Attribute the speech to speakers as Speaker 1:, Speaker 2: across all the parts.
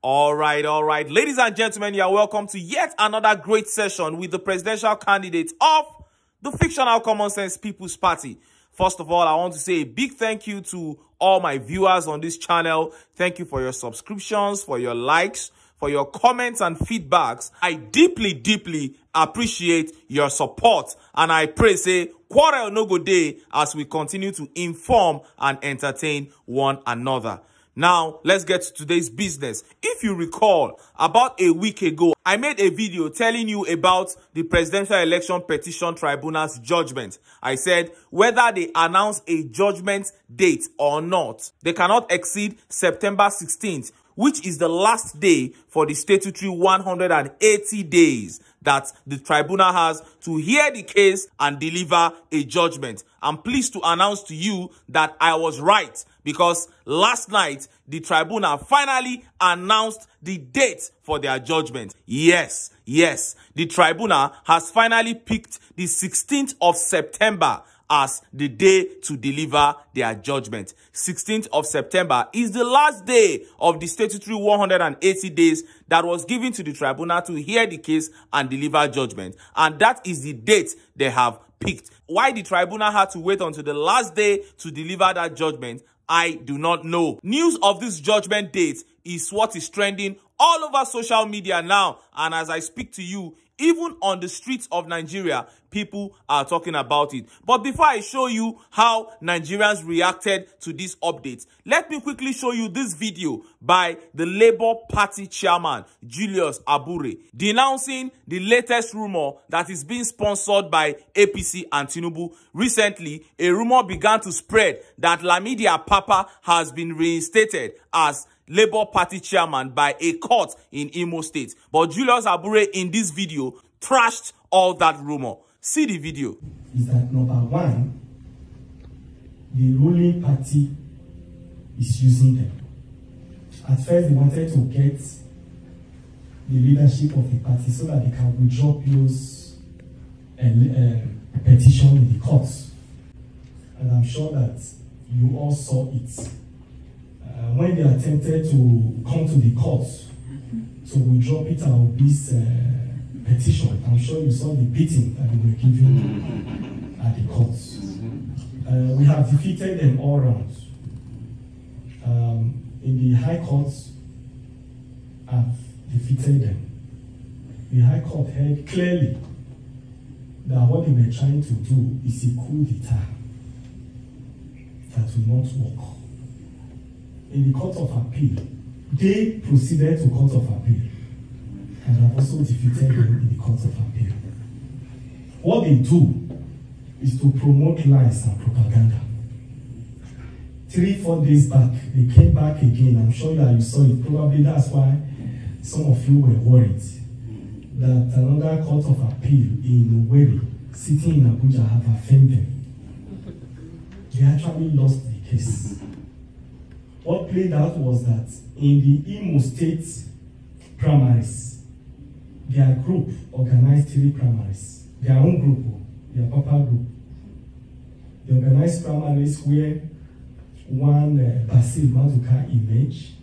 Speaker 1: All right. Ladies and gentlemen, you are welcome to yet another great session with the presidential candidate of the fictional Common Sense People's Party. First of all, I want to say a big thank you to all my viewers on this channel. Thank you for your subscriptions, for your likes, for your comments and feedbacks. I deeply appreciate your support, and I pray say quarrel no go day as we continue to inform and entertain one another. Now, let's get to today's business. If you recall, about a week ago, I made a video telling you about the Presidential Election Petition Tribunal's judgment. I said whether they announce a judgment date or not, they cannot exceed September 16th, which is the last day for the statutory 180 days that the tribunal has to hear the case and deliver a judgment. I'm pleased to announce to you that I was right, because last night the tribunal finally announced the date for their judgment. Yes, the tribunal has finally picked the 16th of September as the day to deliver their judgment. 16th of September is the last day of the statutory 180 days that was given to the tribunal to hear the case and deliver judgment. And that is the date they have picked. Why the tribunal had to wait until the last day to deliver that judgment, I do not know. News of this judgment date is what is trending all over social media now. And as I speak to you, even on the streets of Nigeria, people are talking about it. But before I show you how Nigerians reacted to this update, let me quickly show you this video by the Labour Party chairman, Julius Abure, denouncing the latest rumor that is being sponsored by APC and Tinubu. Recently, a rumor began to spread that Lamid APAPA has been reinstated as Labour Party chairman by a court in Imo State. But Julius Abure in this video trashed all that rumor. See the video.
Speaker 2: Is that number one, the ruling party is using them. At first, they wanted to get the leadership of the party so that they can withdraw PO's petition in the courts. And I'm sure that you all saw it. When they attempted to come to the courts to withdraw Peter Obi's petition, I'm sure you saw the beating that they were given at the courts. We have defeated them all round. In the High Courts, I've defeated them. The High Court held clearly that what they were trying to do is a coup d'etat that will not work. In the Court of Appeal, they proceeded to Court of Appeal and have also defeated them in the Court of Appeal. What they do is to promote lies and propaganda. 3-4 days back, they came back again. I'm sure that you saw it. Probably that's why some of you were worried that another Court of Appeal in Owerri, sitting in Abuja, have affirmed them. They actually lost the case. What played out was that in the Imo State primaries, their group organized 3 primaries. Their own group, their APAPA group. They organized primaries where one Basil Maduka emerged,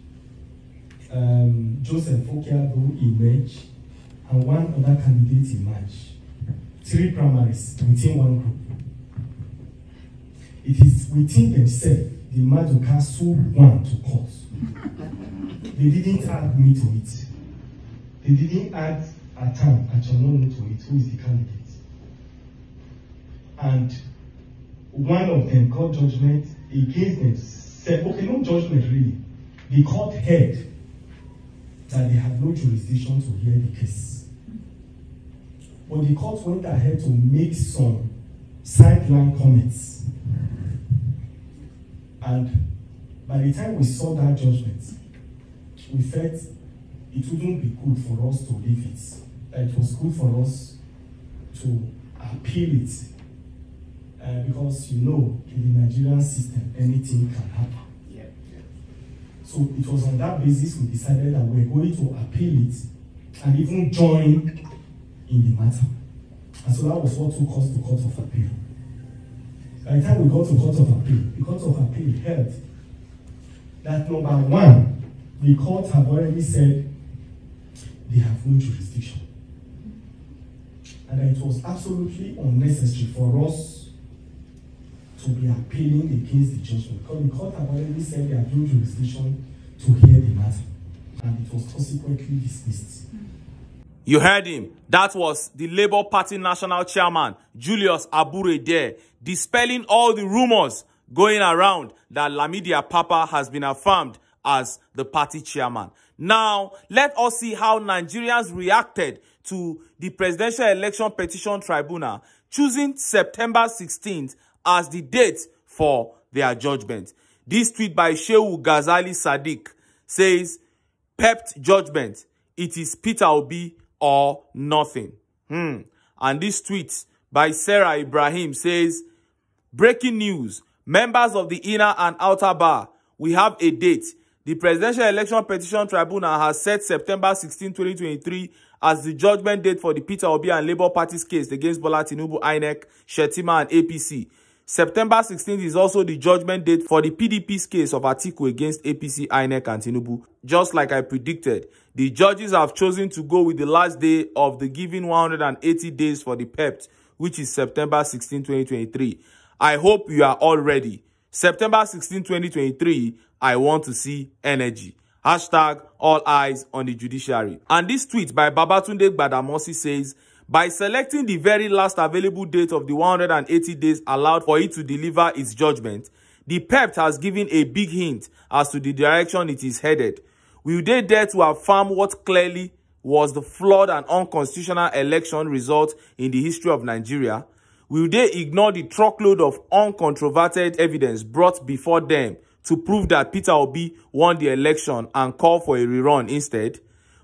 Speaker 2: Joseph Okiado emerged, and one other candidate emerged. 3 primaries within one group. It is within themselves. The Maduka sued one to court. They didn't add me to it. They didn't add Atam Achamono to it, who is the candidate. And one of them got judgment against them. Said, okay, no judgment really. The court held that they had no jurisdiction to hear the case. But the court went ahead to make some sideline comments. And by the time we saw that judgment, we felt it wouldn't be good for us to leave it. It was good for us to appeal it. Because, you know, in the Nigerian system, anything can happen. Yeah. So it was on that basis we decided that we're going to appeal it and even join in the matter. And so that was what took us to Court of Appeal. By the time we got to Court of Appeal, the Court of Appeal held that number one, The court have already said they have no jurisdiction. And that it was absolutely unnecessary for us to be appealing against the judgment, because the court have already said they have no jurisdiction to hear the matter, and it was consequently dismissed.
Speaker 1: You heard him. That was the Labour Party National Chairman, Julius Abure, there, dispelling all the rumors going around that Lamid APAPA has been affirmed as the party chairman. Now, let us see how Nigerians reacted to the Presidential Election Petition Tribunal choosing September 16th as the date for their judgment. This tweet by Shehu Ghazali Sadiq says, "Pept judgment. It is Peter Obi or nothing." And this tweet by Sarah Ibrahim says, "Breaking news. Members of the inner and outer bar, we have a date. The Presidential Election Petition Tribunal has set September 16, 2023 as the judgment date for the Peter Obi and Labour Party's case against Bola Tinubu, INEC, Shetima and APC. September 16th is also the judgment date for the PDP's case of Atiku against APC, INEC and Tinubu. Just like I predicted, the judges have chosen to go with the last day of the given 180 days for the PEPT, which is September 16, 2023. I hope you are all ready. September 16, 2023, I want to see energy. Hashtag all eyes on the judiciary." And this tweet by Babatunde Gbadamosi says, "By selecting the very last available date of the 180 days allowed for it to deliver its judgment, the PEPT has given a big hint as to the direction it is headed. Will they dare to affirm what clearly was the flawed and unconstitutional election result in the history of Nigeria? Will they ignore the truckload of uncontroverted evidence brought before them to prove that Peter Obi won the election and call for a rerun instead?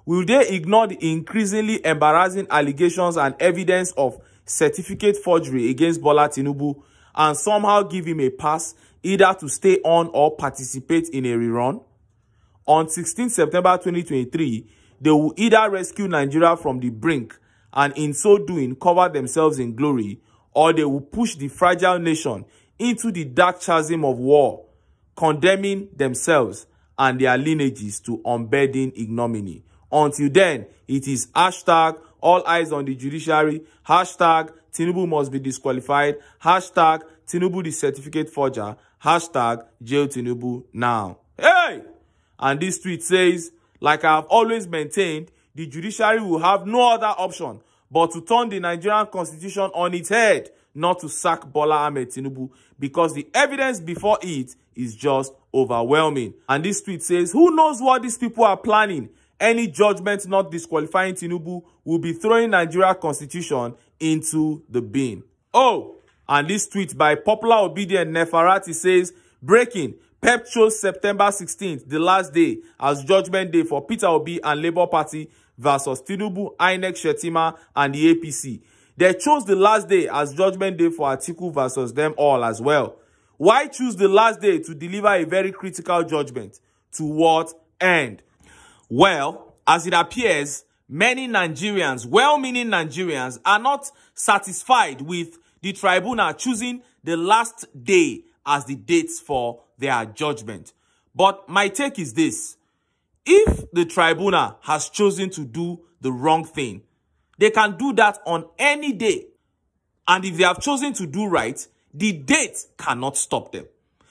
Speaker 1: Will they ignore the increasingly embarrassing allegations and evidence of certificate forgery against Bola Tinubu and somehow give him a pass either to stay on or participate in a rerun? On 16 September 2023, they will either rescue Nigeria from the brink and in so doing cover themselves in glory, or they will push the fragile nation into the dark chasm of war, condemning themselves and their lineages to unbending ignominy. Until then, it is hashtag all eyes on the judiciary, hashtag Tinubu must be disqualified, hashtag Tinubu the certificate forger, hashtag jail Tinubu now." Hey! And this tweet says, "Like I have always maintained, the judiciary will have no other option but to turn the Nigerian constitution on its head, not to sack Bola Ahmed Tinubu, because the evidence before it is just overwhelming." And this tweet says, "Who knows what these people are planning? Any judgment not disqualifying Tinubu will be throwing Nigeria constitution into the bin." Oh, and this tweet by Popular Obedient Nefarati says, "Breaking. PEP chose September 16th, the last day, as judgment day for Peter Obi and Labour Party versus Tinubu, INEC, Shetima and the APC. They chose the last day as judgment day for Atiku versus them all as well. Why choose the last day to deliver a very critical judgment? To what end?" Well, as it appears, many Nigerians, well-meaning Nigerians, are not satisfied with the tribunal choosing the last day as the dates for their judgment. But my take is this: if the tribunal has chosen to do the wrong thing, they can do that on any day. And if they have chosen to do right, the date cannot stop them.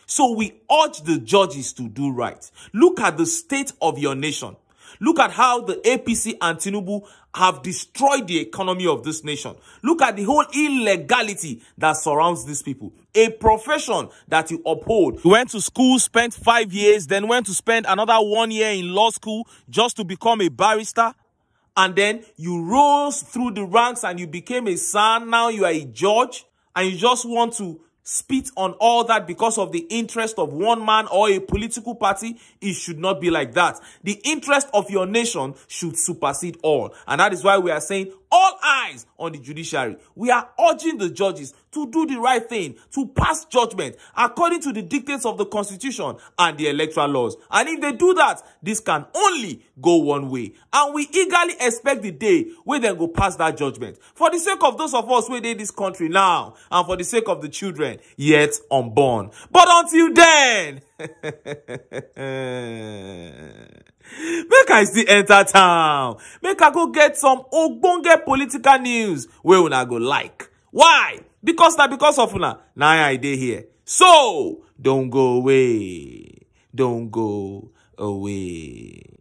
Speaker 1: So we urge the judges to do right. Look at the state of your nation. Look at how the APC and Tinubu have destroyed the economy of this nation. Look at the whole illegality that surrounds these people. A profession that you uphold. You went to school, spent 5 years, then went to spend another 1 year in law school just to become a barrister. And then you rose through the ranks and you became a son. Now you are a judge. And you just want to spit on all that because of the interest of one man or a political party. It should not be like that. The interest of your nation should supersede all. And that is why we are saying all eyes on the judiciary. We are urging the judges to do the right thing, to pass judgment according to the dictates of the Constitution and the electoral laws. And if they do that, this can only go one way. And we eagerly expect the day where they go pass that judgment. For the sake of those of us who are in this country now, and for the sake of the children yet unborn. But until then, make I still enter town. Make I go get some ogbonge political news wey una go like. Why? Because of una, now I dey here. So, don't go away. Don't go away.